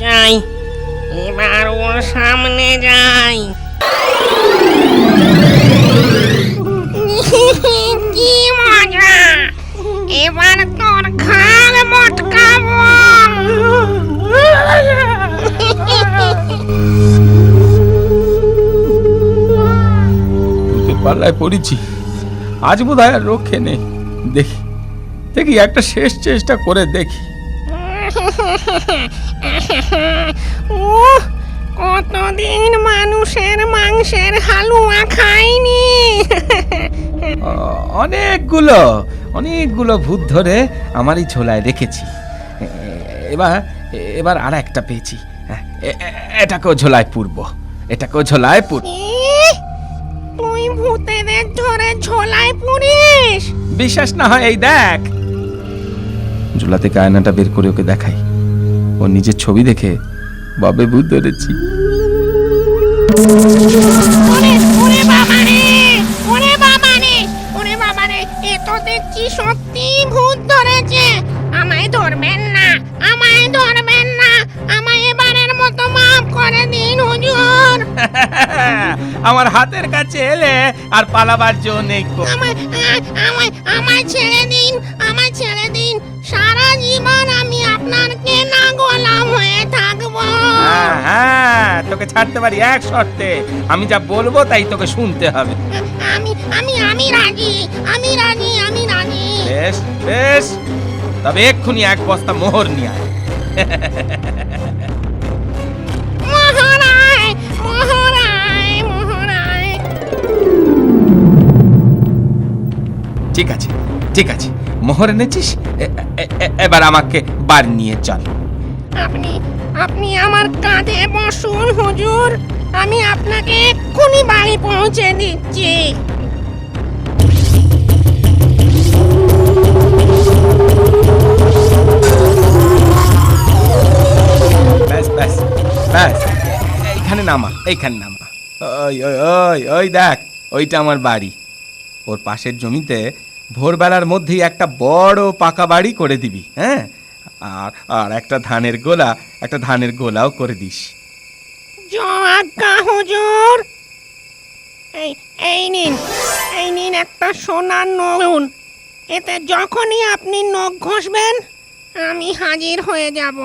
যাই, এবার ওর সামনে যাই। কি মজা, এবার তোর ঘাড় মটকাবো। পাল্লায় পড়েছি, আজ বোধহয় আর রক্ষে নেই। দেখি দেখি একটা শেষ চেষ্টা করে দেখি। কতদিন মানুষের মাংসের হালুয়া খাইনি। অনেকগুলো ভূত ধরে আমারই ঝোলায় রেখেছি। এবার এবার আর একটা পেয়েছি, এটাকেও ঝোলায় পুরবো, এটাকেও ঝোলায় পুরবো। তুই ভূতেদের ধরে ঝোলায় পুরিস? বিশ্বাস না হয় এই দেখ। ঝোলা থেকে আয়নাটা বের করে ওকে দেখাই। ও নিজের ছবি দেখে বাবে ভূত ধরেছি। এ তো দেখছি সত্যি ভূত ধরেছে। আমায় ধরবেন না, আমায় ধরবেন না, আমায় এবারের মতো মাফ করে দিন হুজুর। আমার হাতের কাছে এলে আর পালাবার জো নেই। আমায় ছেড়ে দিন, আমায় ছেড়ে দিন। সারা জীবন আমি আপনার কেনা গোলাম হয়ে থাকবো। হ্যাঁ, তোকে ছাড়তে পারি এক শর্তে। আমি যা বলবো তাই তোকে শুনতে হবে। আমি রাজি, আমি রাজি, আমি রাজি। বেশ বেশ, তবে এক্ষুনি এক বস্তা মোহর নিয়ে আয়। মহারায়, মহারায়, মহারায়। ঠিক আছে ঠিক আছে, মোহর এনেছিস, এবার আমাকে বাড়ি নিয়ে চল। আপনি আমার কাঁধে বসুন হুজুর, আমি আপনাকে এক্ষুনি বাড়ি পৌঁছে দিচ্ছি। ব্যাস ব্যাস ব্যাস, এইখানে নামা, এইখানে নামা। ওই ওই ওই ওই দেখ, ওইটা আমার বাড়ি। ওর পাশের জমিতে ভোরবেলার মধ্যেই একটা বড় পাকা বাড়ি করে দিবি। হ্যাঁ, আর আর একটা ধানের গোলাও করে দিস। আজ্ঞা হুজুর। এই নিন একটা সোনার নগুন। এতে যখনই আপনি নখ ঘষবেন আমি হাজির হয়ে যাব।